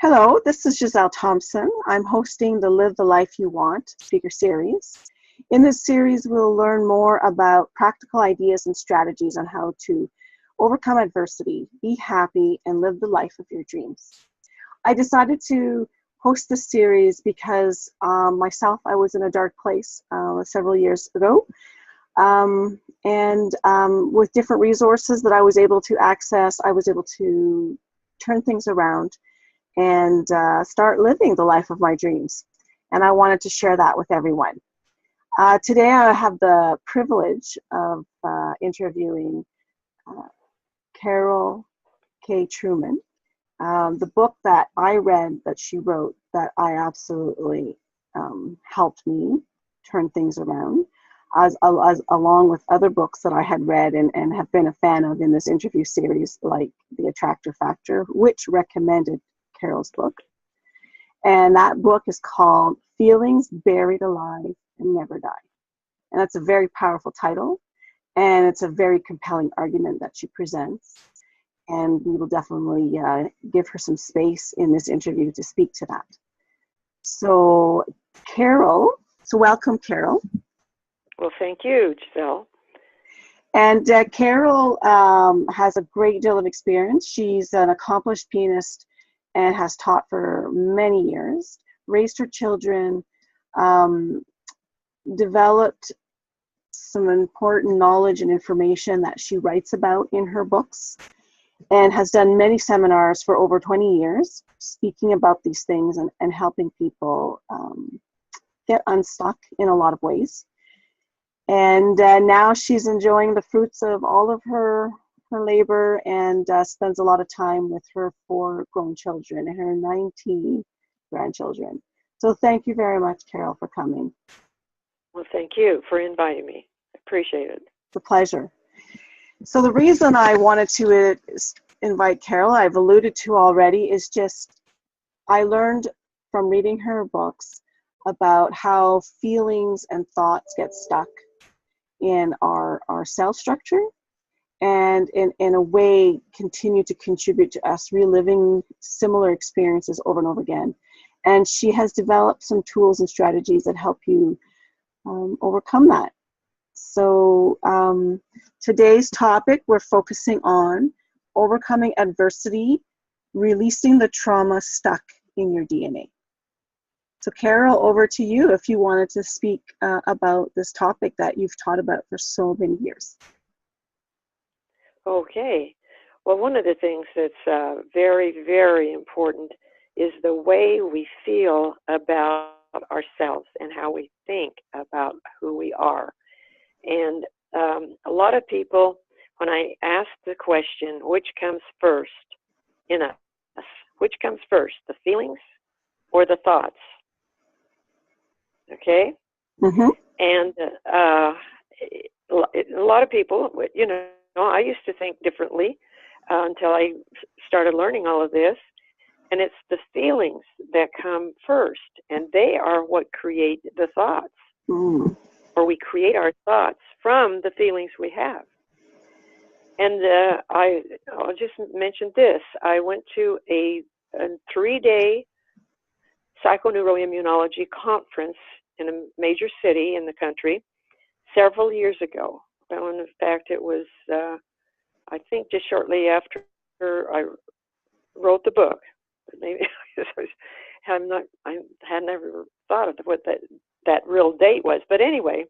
Hello, this is Giselle Thompson. I'm hosting the Live the Life You Want speaker series. In this series, we'll learn more about practical ideas and strategies on how to overcome adversity, be happy, and live the life of your dreams. I decided to host this series because myself, I was in a dark place several years ago. With different resources that I was able to access, I was able to turn things around and start living the life of my dreams. And I wanted to share that with everyone. Today I have the privilege of interviewing Karol K. Truman. The book that I read that she wrote that I absolutely helped me turn things around, as along with other books that I had read and have been a fan of in this interview series, like The Attractor Factor, which recommended Karol's book. And that book is called Feelings Buried Alive and Never Die. And that's a very powerful title, and it's a very compelling argument that she presents. And we will definitely give her some space in this interview to speak to that. So welcome, Karol. Well, thank you, Giselle. And Karol has a great deal of experience. She's an accomplished pianist and has taught for many years, raised her children, developed some important knowledge and information that she writes about in her books, and has done many seminars for over 20 years, speaking about these things and helping people get unstuck in a lot of ways. And now she's enjoying the fruits of all of her labor and spends a lot of time with her 4 grown children and her 19 grandchildren. So thank you very much, Karol, for coming. Well, thank you for inviting me. I appreciate it. It's a pleasure. So the reason I wanted to invite Karol, I've alluded to already, is just I learned from reading her books about how feelings and thoughts get stuck in our cell structure, and in a way continue to contribute to us reliving similar experiences over and over again. And she has developed some tools and strategies that help you overcome that. So today's topic, we're focusing on overcoming adversity, releasing the trauma stuck in your DNA. So Karol, over to you if you wanted to speak about this topic that you've taught about for so many years. Okay. Well, one of the things that's very, very important is the way we feel about ourselves and how we think about who we are. And a lot of people, when I ask the question, which comes first in us, which comes first, the feelings or the thoughts? Okay? Mm-hmm. And a lot of people, I used to think differently until I started learning all of this. And it's the feelings that come first, and they are what create the thoughts. Mm. Or we create our thoughts from the feelings we have. And I'll just mention this. I went to a 3-day psychoneuroimmunology conference in a major city in the country several years ago. Well, in fact, it was, I think, just shortly after I wrote the book. Maybe I had never thought of what that real date was. But anyway,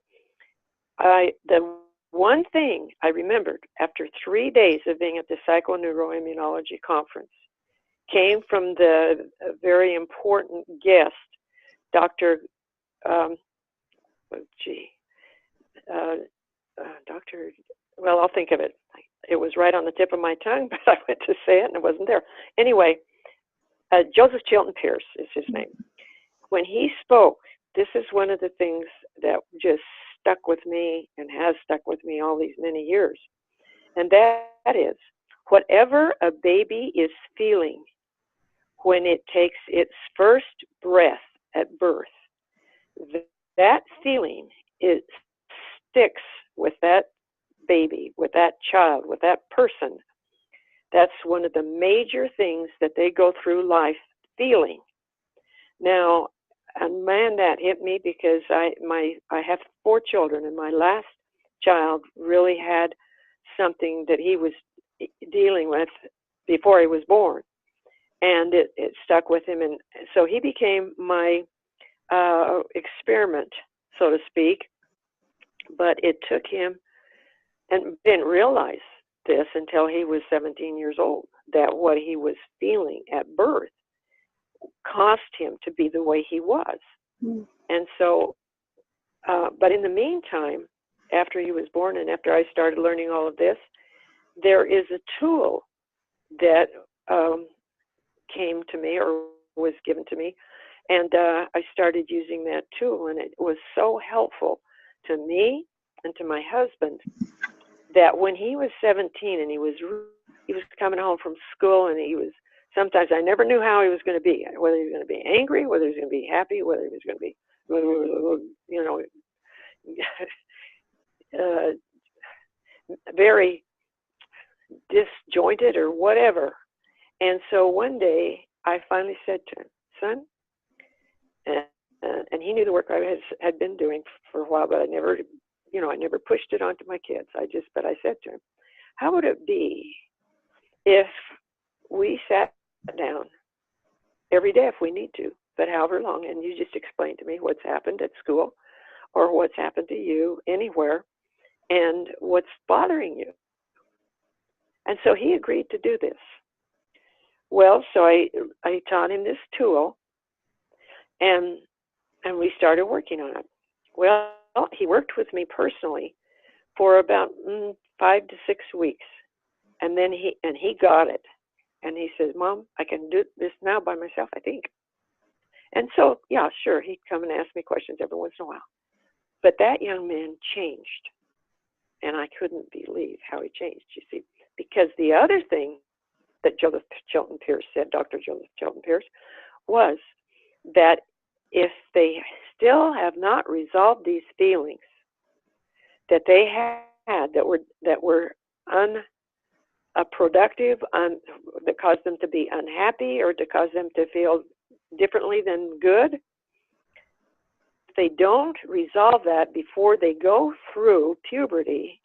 the one thing I remembered after 3 days of being at the psychoneuroimmunology conference came from the very important guest, Dr. Well, I'll think of it. It was right on the tip of my tongue, but I went to say it and it wasn't there. Anyway, Joseph Chilton Pierce is his name. When he spoke, this is one of the things that just stuck with me and has stuck with me all these many years. And that is, whatever a baby is feeling when it takes its first breath at birth, that feeling, it sticks with that baby, with that child, with that person. That's one of the major things that they go through life feeling. Now, and man, that hit me because I have 4 children, and my last child really had something that he was dealing with before he was born, and it stuck with him, and so he became my experiment, so to speak. But it took him, and didn't realize this until he was 17 years old, that what he was feeling at birth caused him to be the way he was. And so, but in the meantime, after he was born and after I started learning all of this, there is a tool that came to me or was given to me, and I started using that tool, and it was so helpful to me and to my husband that when he was 17 and he was coming home from school, and he was, sometimes I never knew how he was going to be, whether he was going to be angry, whether he was going to be happy, whether he was going to be, you know, very disjointed or whatever. And so one day I finally said to him, son, and he knew the work I had been doing for a while, but I never pushed it onto my kids. But I said to him, how would it be if we sat down every day if we need to, but however long, and you just explain to me what's happened at school or what's happened to you anywhere and what's bothering you. And so he agreed to do this. Well, so I taught him this tool, and we started working on it. Well, he worked with me personally for about 5 to 6 weeks, and then he got it, and he says, Mom, I can do this now by myself, I think. And so, yeah, sure, he'd come and ask me questions every once in a while. But that young man changed, and I couldn't believe how he changed, you see, because the other thing that Joseph Chilton Pierce said, Dr. Joseph Chilton Pierce, was that if they still have not resolved these feelings that they had that were unproductive, that caused them to be unhappy or to cause them to feel differently than good, if they don't resolve that before they go through puberty,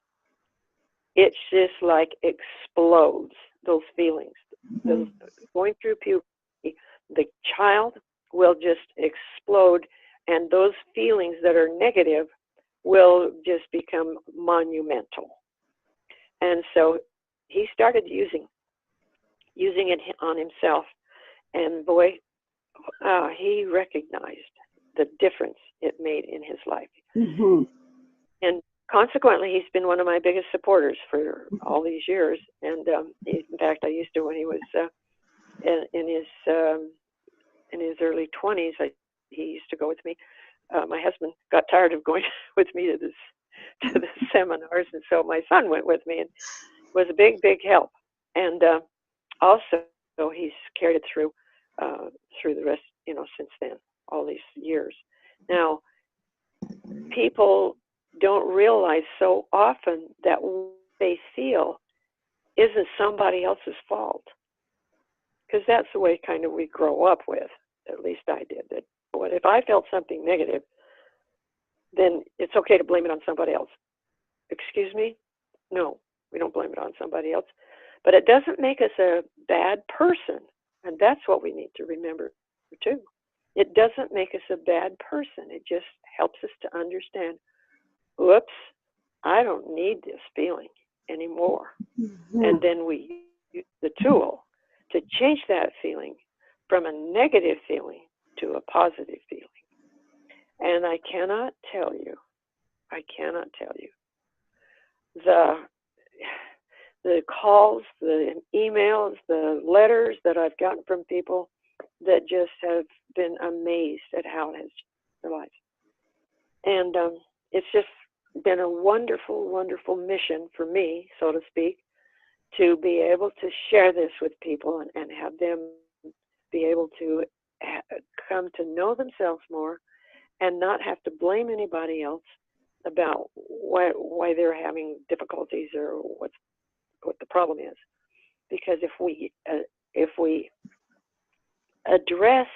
it's just like explodes, those feelings. Those, going through puberty, the child will just explode, and those feelings that are negative will just become monumental. And so he started using it on himself, and boy, he recognized the difference it made in his life. And consequently, he's been one of my biggest supporters for all these years. And in fact, I used to, when he was in his early 20s, he used to go with me. My husband got tired of going with me to the seminars, and so my son went with me, and was a big help. And also, he's carried it through the rest, since then, all these years. Now, people don't realize so often that what they feel isn't somebody else's fault, because that's the way kind of we grow up with. At least I did. That if I felt something negative, then it's okay to blame it on somebody else. Excuse me? No, we don't blame it on somebody else. But it doesn't make us a bad person, and that's what we need to remember too. It doesn't make us a bad person. It just helps us to understand, whoops, I don't need this feeling anymore. And then we use the tool to change that feeling from a negative feeling to a positive feeling. And I cannot tell you the calls, the emails, the letters that I've gotten from people that just have been amazed at how it has changed their lives. And it's just been a wonderful, wonderful mission for me, so to speak, to be able to share this with people and have them be able to come to know themselves more and not have to blame anybody else about why they're having difficulties or what the problem is. Because if we address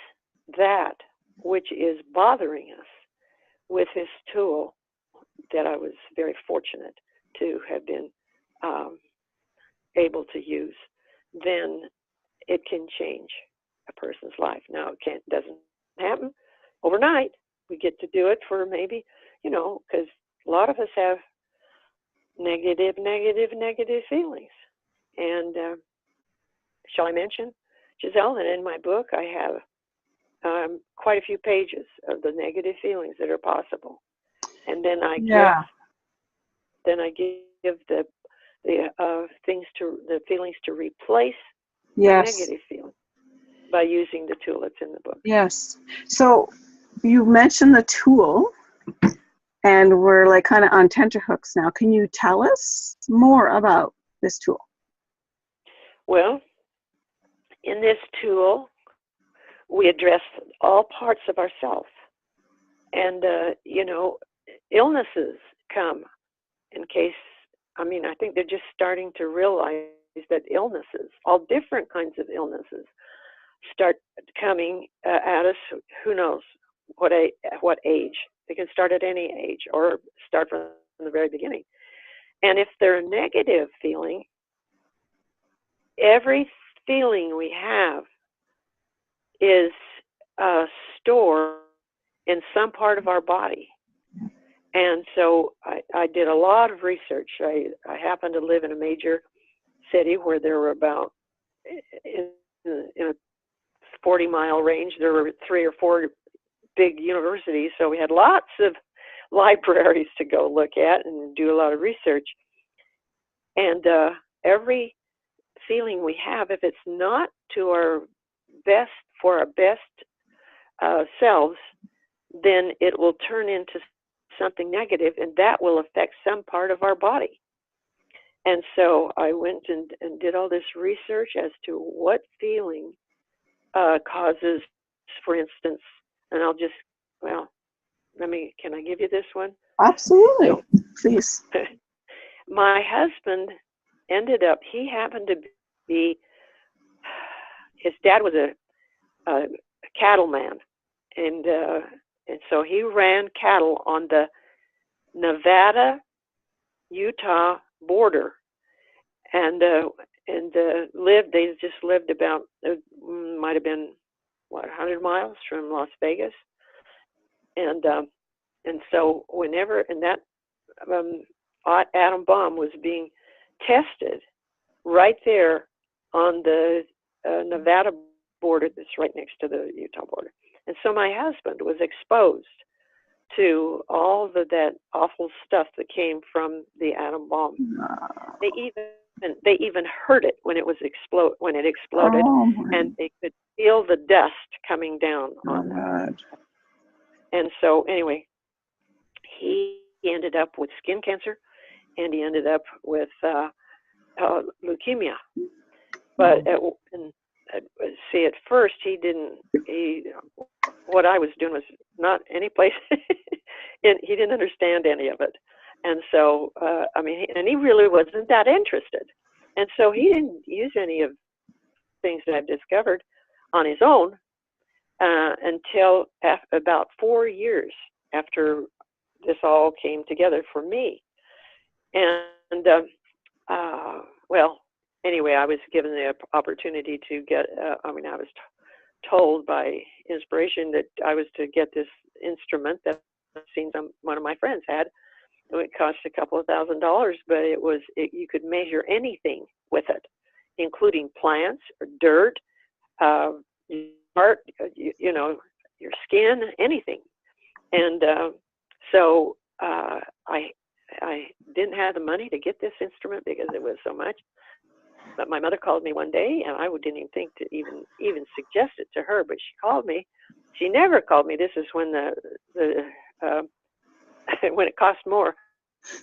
that which is bothering us with this tool that I was very fortunate to have been able to use, then it can change a person's life. Now, doesn't happen overnight. We get to do it for maybe, because a lot of us have negative feelings. And shall I mention, Giselle, that in my book I have quite a few pages of the negative feelings that are possible, and then I give the feelings to replace negative feelings by using the tool that's in the book. Yes. So you mentioned the tool, and we're like kind of on tenterhooks now. Can you tell us more about this tool? Well, in this tool, we address all parts of ourselves. And, illnesses come in case, I think they're just starting to realize that illnesses, all different kinds of illnesses, start coming at us. Who knows what age? They can start at any age or start from the very beginning. And if they're a negative feeling, every feeling we have is stored in some part of our body. And so I did a lot of research. I happened to live in a major city where there were about, in a 40-mile range, there were 3 or 4 big universities. So we had lots of libraries to go look at and do a lot of research. And every feeling we have, if it's not to our best, for our best selves, then it will turn into something negative, and that will affect some part of our body. And so I went and did all this research as to what feeling causes, for instance, and can I give you this one? Absolutely. So, please. My husband he happened to be, his dad was a cattleman, and so he ran cattle on the Nevada-Utah border, and they just lived about, might have been 100 miles from Las Vegas, and so whenever that atom bomb was being tested right there on the Nevada border that's right next to the Utah border. And so my husband was exposed to all that awful stuff that came from the atom bomb. They even heard it when it exploded, and they could feel the dust coming down on them. And so anyway, he ended up with skin cancer, and he ended up with leukemia. But at first what I was doing was not any place, and he didn't understand any of it. And so, and he really wasn't that interested. And so he didn't use any of things that I've discovered on his own until about 4 years after this all came together for me. And anyway, I was given the opportunity to get, I was told by inspiration that I was to get this instrument that I've seen one of my friends had. It cost a couple of $1,000s, but you could measure anything with it, including plants or dirt, art, your skin, anything. And so I didn't have the money to get this instrument because it was so much. But my mother called me one day, and I didn't even think to even suggest it to her. But she called me. She never called me. This is when when it cost more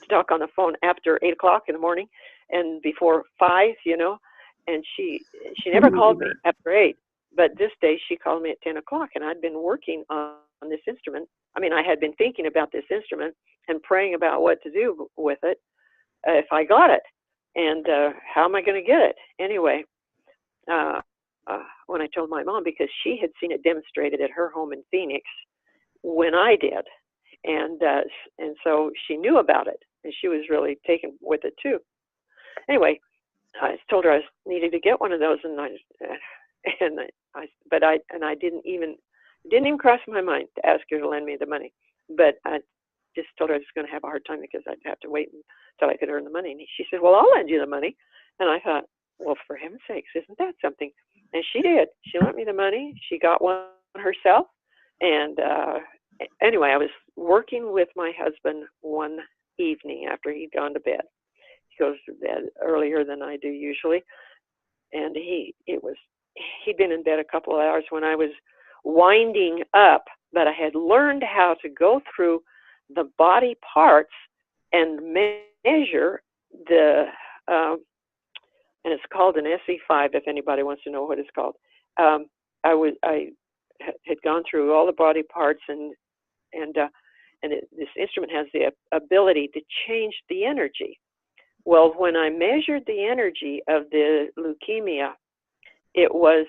to talk on the phone after 8 o'clock in the morning and before 5, And she never called me after 8. But this day she called me at 10 o'clock, and I'd been working on this instrument. I had been thinking about this instrument and praying about what to do with it if I got it. And how am I going to get it? Anyway, when I told my mom, because she had seen it demonstrated at her home in Phoenix when I did, and so she knew about it, and she was really taken with it too. Anyway, I told her I needed to get one of those, and I didn't even cross my mind to ask her to lend me the money, but I just told her I was going to have a hard time because I'd have to wait until I could earn the money. And she said, "Well, I'll lend you the money." And I thought, well, for heaven's sakes, isn't that something? And she did. She lent me the money. She got one herself. And anyway, I was working with my husband one evening after he'd gone to bed. He goes to bed earlier than I do usually. And he'd been in bed a couple of hours when I was winding up, but I had learned how to go through the body parts and measure the, and it's called an SE5 if anybody wants to know what it's called. I had gone through all the body parts, and this instrument has the ability to change the energy. Well, when I measured the energy of the leukemia, it was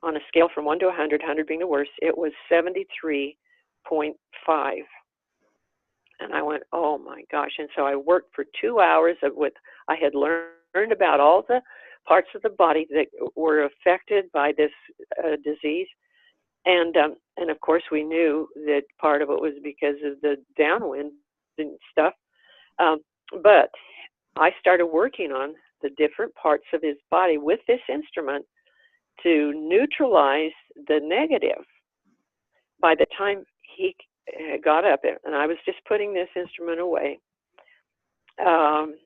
on a scale from 1 to 100, 100 being the worst, it was 73.5. And I went, oh my gosh. And so I worked for 2 hours of what I had learned about all the parts of the body that were affected by this disease. And of course, we knew that part of it was because of the downwind and stuff. But I started working on the different parts of his body with this instrument to neutralize the negative. By the time he got up, and I was just putting this instrument away, and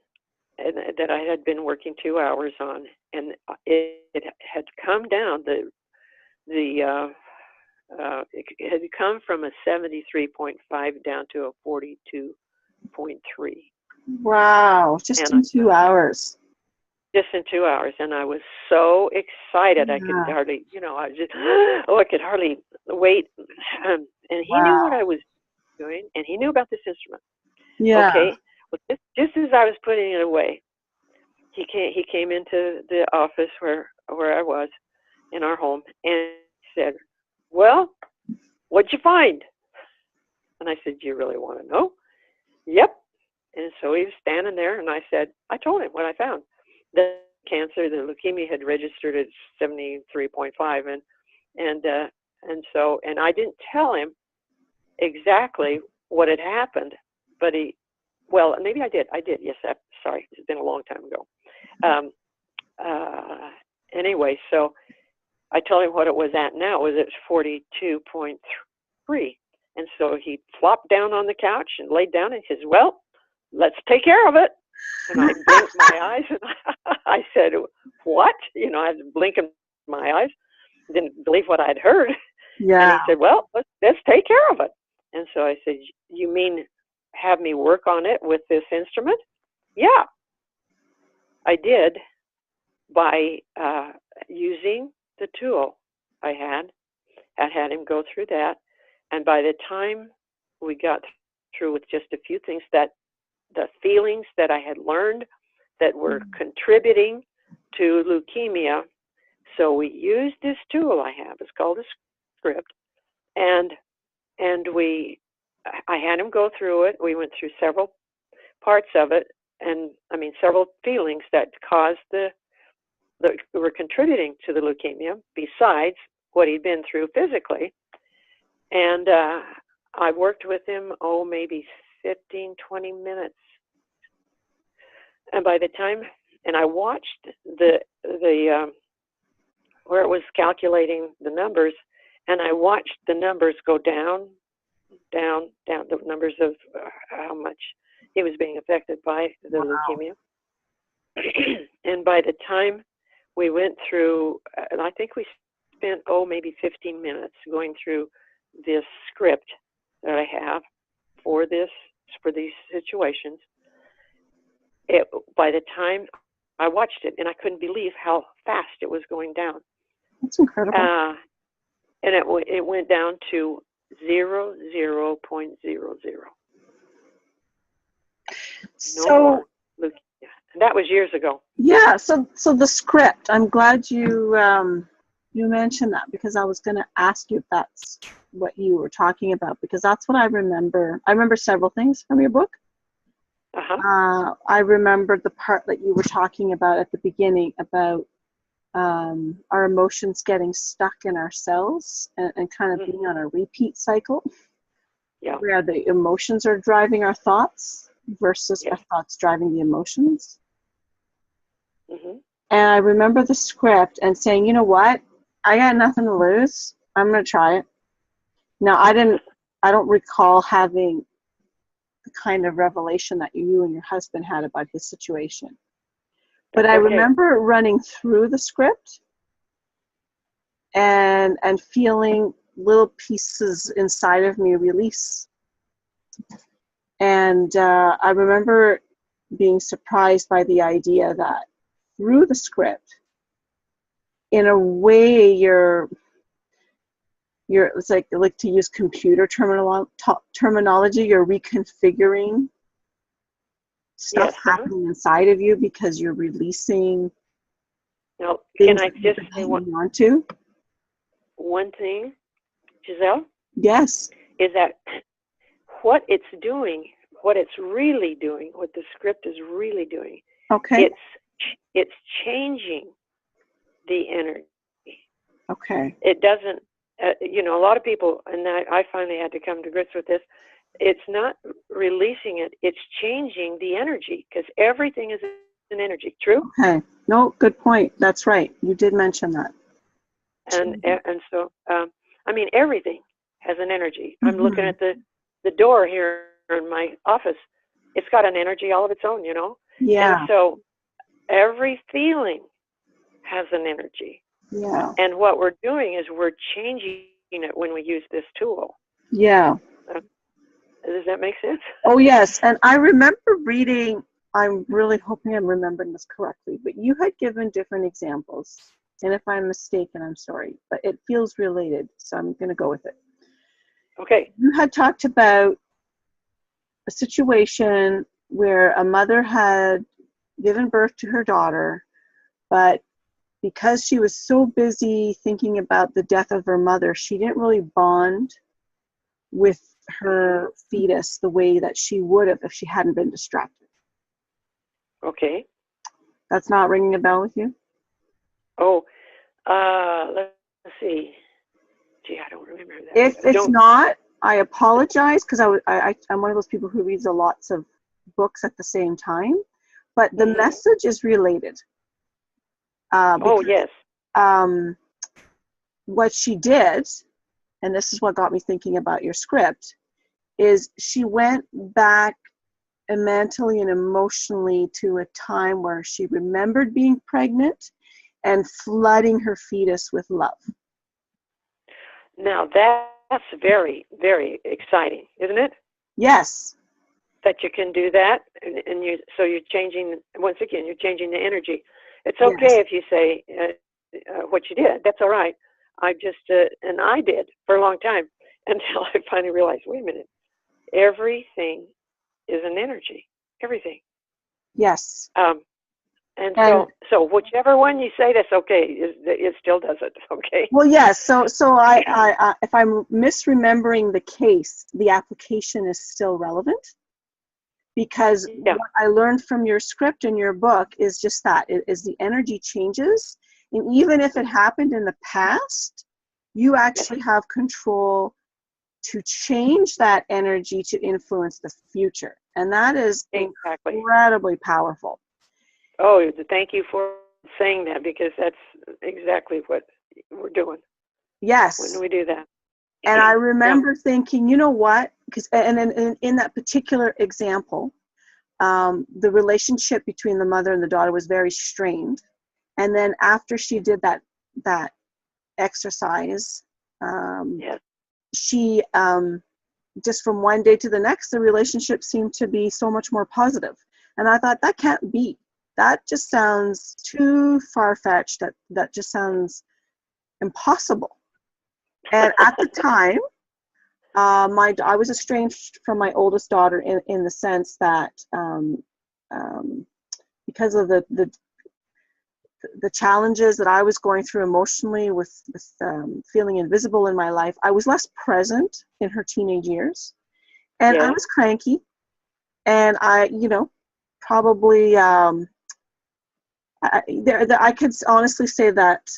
that I had been working 2 hours on, and it had come down. It had come from a 73.5 down to a 42.3. Wow, just in 2 hours. Just in 2 hours, and I was so excited. Yeah. I could hardly, I could hardly wait. And he knew what I was doing, and he knew about this instrument. Yeah. Okay. Well, just as I was putting it away, he came into the office where I was in our home, and said, "Well, what'd you find?" And I said, "Do you really want to know?" "Yep." And so he was standing there, and I told him what I found. The cancer, the leukemia had registered at 73.5, and I didn't tell him exactly what had happened, but maybe I did. Yes, sorry, it's been a long time ago. Anyway, so I told him what it was at now. It was at 42.3, and so he flopped down on the couch and laid down, and he says, "Well, let's take care of it." And I blinked my eyes, and I said, "What?" I had to blink in my eyes. Didn't believe what I'd heard. Yeah. And he said, "Well, let's take care of it." And so I said, "You mean have me work on it with this instrument?" "Yeah." I did, by using the tool I had him go through that. And by the time we got through with just a few things, that the feelings that I had learned that were contributing to leukemia. So we used this tool I have. It's called a script. And I had him go through it. We went through several parts of it, and several feelings that caused that were contributing to the leukemia, besides what he'd been through physically. And I worked with him, maybe 15, 20 minutes. And by the time, and I watched the where it was calculating the numbers, and I watched the numbers go down, the numbers of how much he was being affected by the leukemia. And by the time we went through, and I think we spent, maybe 15 minutes going through this script that I have for these situations. By the time I watched it, and I couldn't believe how fast it was going down. That's incredible. And it went down to 0.00. So leukemia. And that was years ago. Yeah. So the script. I'm glad you you mentioned that, because I was going to ask you if that's what you were talking about, because that's what I remember. I remember several things from your book. I remember the part that you were talking about at the beginning about our emotions getting stuck in our cells and kind of being on a repeat cycle, where the emotions are driving our thoughts versus our thoughts driving the emotions. And I remember the script and saying, you know what, I got nothing to lose. I'm going to try it. Now, I don't recall having the kind of revelation that you and your husband had about his situation. But I remember running through the script and feeling little pieces inside of me release. And I remember being surprised by the idea that through the script, in a way, it's like to use computer terminology, you're reconfiguring stuff happening inside of you because you're releasing. Now, things can I just say one thing, Giselle? Yes. Is that what it's doing, what it's really doing, what the script is really doing? Okay. It's changing the energy. Okay. It doesn't, a lot of people, and I finally had to come to grips with this, it's not releasing it, it's changing the energy, because everything is an energy. True? Okay. No, good point. That's right. You did mention that. And so, I mean, everything has an energy. I'm looking at the door here in my office. It's got an energy all of its own, Yeah. And so every feeling has an energy. Yeah. And what we're doing is we're changing it when we use this tool. Yeah. Does that make sense? Oh, yes. And I remember reading, I'm really hoping I'm remembering this correctly, but you had given different examples. And if I'm mistaken, I'm sorry, but it feels related, so I'm going to go with it. Okay. You had talked about a situation where a mother had given birth to her daughter, but because she was so busy thinking about the death of her mother, she didn't really bond with her fetus the way that she would have if she hadn't been distracted. Okay. That's not ringing a bell with you? Oh, let's see. Gee, I don't remember that. If it's not, I apologize, because I'm one of those people who reads lots of books at the same time, but the message is related. Yes. What she did, and this is what got me thinking about your script, is she went back mentally and emotionally to a time where she remembered being pregnant and flooding her fetus with love. Now that's very, very exciting, isn't it? Yes. That you can do that, and you're changing, once again, you're changing the energy. It's okay if you say what you did. That's all right. I just, and I did for a long time until I finally realized, wait a minute, everything is an energy. Everything. Yes. And so whichever one you say, that's okay. It still does it. Okay. Well, yes. So I if I'm misremembering the case, the application is still relevant, because what I learned from your script and your book is just that is the energy changes, and even if it happened in the past, you actually have control to change that energy to influence the future, and that is incredibly powerful. Oh, thank you for saying that, because that's exactly what we're doing. Yes. When we do that. And I remember thinking, you know what? Because in that particular example, the relationship between the mother and the daughter was very strained. And then after she did that exercise, she just from one day to the next, the relationship seemed to be so much more positive. And I thought, that can't be. That just sounds too far-fetched. That just sounds impossible. And at the time, I was estranged from my oldest daughter in the sense that because of the the challenges that I was going through emotionally with feeling invisible in my life, I was less present in her teenage years. And I Yeah. was cranky. And I, probably, I could honestly say that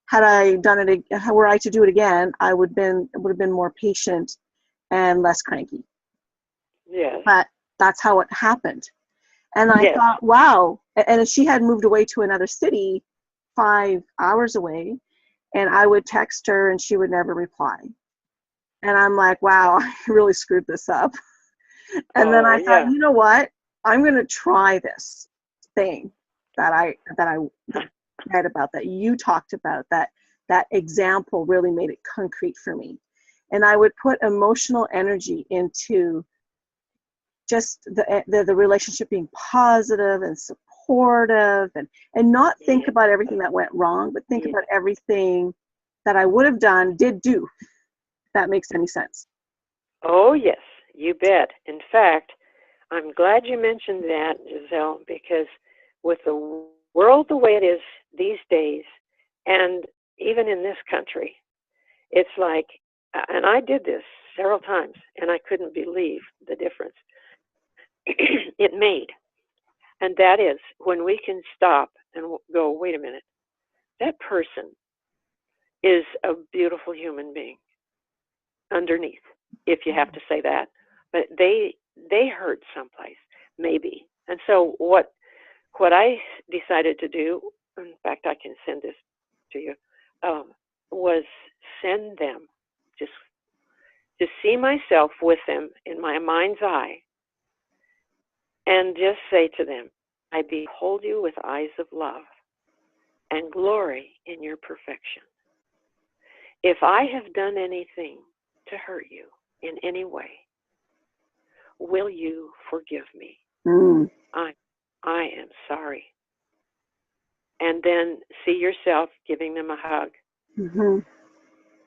had I done it, were I to do it again, I would have been more patient and less cranky. Yes. But that's how it happened. And I Yes. thought, wow. And she had moved away to another city 5 hours away, and I would text her and she would never reply. And I'm like, wow, I really screwed this up. And then Oh, I thought, yeah. you know what? I'm going to try this thing that I read about, that you talked about, that example really made it concrete for me. And I would put emotional energy into just the relationship being positive and supportive, and not think Yeah. about everything that went wrong, but think Yeah. about everything that I would have did do, if that makes any sense. Oh, yes, you bet. In fact, I'm glad you mentioned that, Giselle, because with the world the way it is these days, and even in this country, it's like, and I did this several times, and I couldn't believe the difference it made. And that is when we can stop and go, wait a minute, that person is a beautiful human being underneath, if you have to say that. But they hurt someplace, maybe. And so what I decided to do, in fact, I can send this to you, was send them, just to see myself with them in my mind's eye, and just say to them, I behold you with eyes of love and glory in your perfection. If I have done anything to hurt you in any way, will you forgive me? Mm. I am sorry. And then see yourself giving them a hug. Mm-hmm.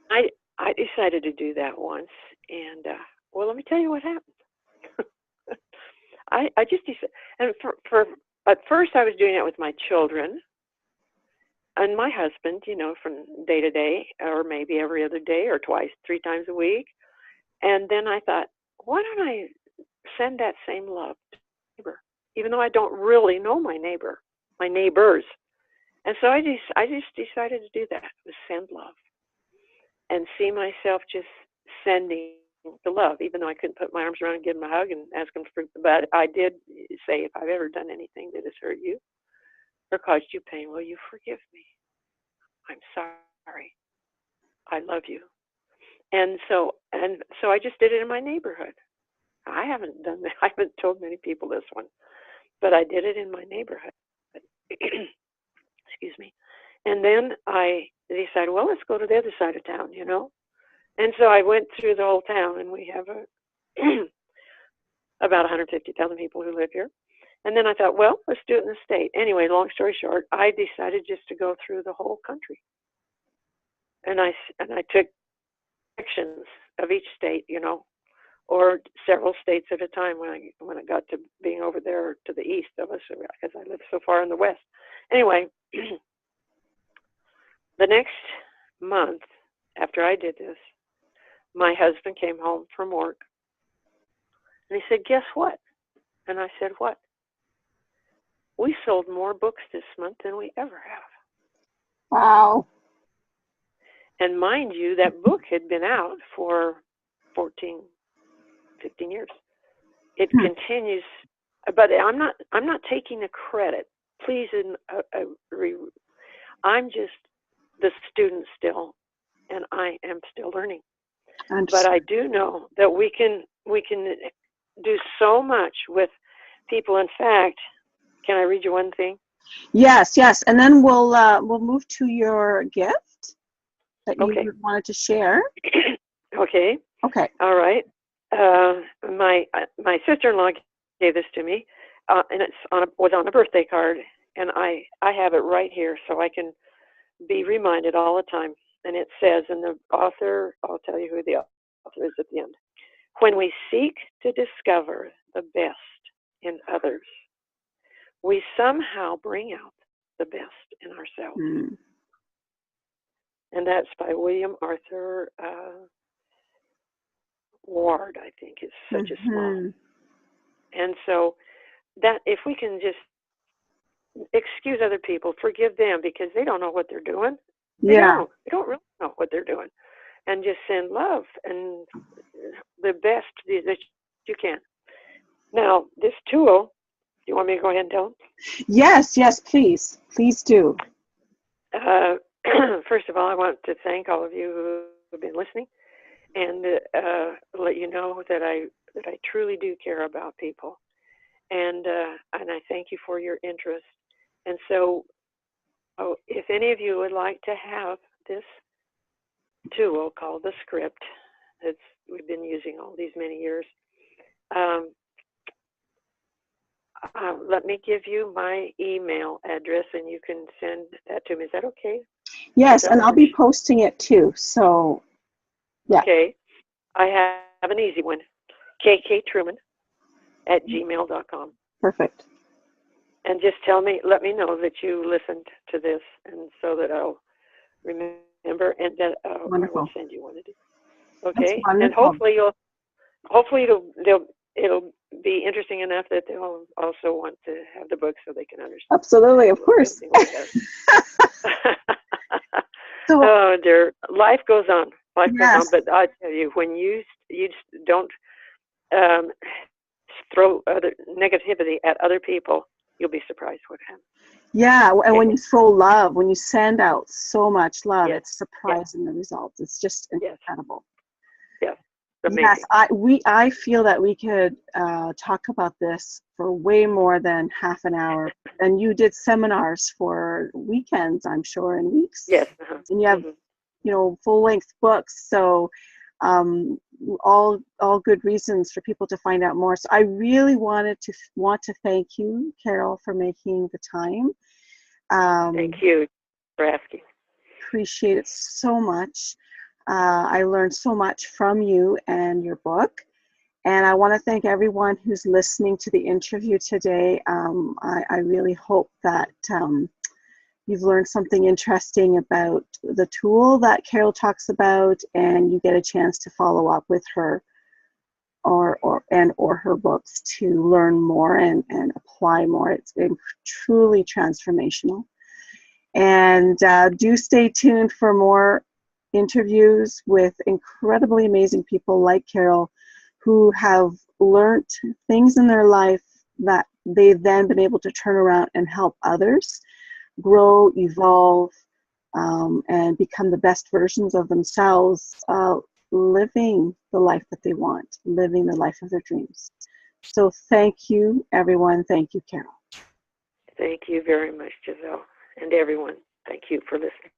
I I decided to do that once, and well, let me tell you what happened. I just decided, and for at first I was doing it with my children and my husband, from day to day, or maybe every other day, or twice, 3 times a week. And then I thought, why don't I send that same love to my neighbor, even though I don't really know my neighbors. And so I just decided to do that, was send love, and see myself just sending the love, even though I couldn't put my arms around and give him a hug and ask him for. But I did say, if I've ever done anything that has hurt you or caused you pain, will you forgive me? I'm sorry. I love you. And so I just did it in my neighborhood. I haven't done that. I haven't told many people this one, but I did it in my neighborhood. Excuse me. And then I decided, well, let's go to the other side of town. And so I went through the whole town, and we have about 150,000 people who live here. And then I thought, well, let's do it in the state. Anyway, long story short, I decided just to go through the whole country. And I took sections of each state, or several states at a time when I got to being over there to the east of us, because I live so far in the west. Anyway, the next month after I did this, my husband came home from work, and he said, guess what? And I said, what? We sold more books this month than we ever have. Wow. And mind you, that book had been out for 14, 15 years. It continues, but I'm not taking the credit. Please, I'm just the student still, and I am still learning. But I do know that we can do so much with people. In fact, can I read you one thing? Yes, and then we'll move to your gift that you Okay. wanted to share. Okay. Okay. All right. My sister-in-law gave this to me, and was on a birthday card, and I have it right here so I can be reminded all the time. And it says, and the author, I'll tell you who the author is at the end. When we seek to discover the best in others, we somehow bring out the best in ourselves. Mm. And that's by William Arthur Ward, I think. It's such a small. And so that if we can just excuse other people, forgive them because they don't know what they're doing. They don't really know what they're doing. And just send love and the best that you can. Now, this tool, do you want me to go ahead and tell them? Yes, please. Please do. First of all, I want to thank all of you who have been listening and let you know that I truly do care about people. And I thank you for your interest. And so, if any of you would like to have this tool called the script that we've been using all these many years, let me give you my email address and you can send that to me. Is that okay? Yes, and I'll be posting it too. So, yeah. Okay. I have an easy one. kktruman@gmail.com. Perfect. And just let me know that you listened to this, and so that I'll remember, and that I will send you one of these. Okay, and hopefully it'll be interesting enough that they'll also want to have the book so they can understand. Absolutely, of course. Oh dear, life goes on. Life goes on, but I tell you, when you just don't throw other negativity at other people, you'll be surprised what happens. Yeah, and when you throw love, when you send out so much love, it's surprising the results. It's just incredible. Yes, amazing. Yes, I feel that we could talk about this for way more than half an hour. And you did seminars for weekends, I'm sure, and weeks. Yes. And you have, full-length books. So all good reasons for people to find out more. So I really want to thank you, Karol, for making the time. Thank you for asking. Appreciate it so much. I learned so much from you and your book. And I want to thank everyone who's listening to the interview today. I really hope that you've learned something interesting about the tool that Karol talks about, and you get a chance to follow up with her or her books to learn more and apply more. It's been truly transformational. And do stay tuned for more interviews with incredibly amazing people like Karol, who have learned things in their life that they've then been able to turn around and help others grow, evolve, and become the best versions of themselves, living the life that they want, living the life of their dreams. So thank you, everyone. Thank you, Karol. Thank you very much, Giselle, and everyone. Thank you for listening.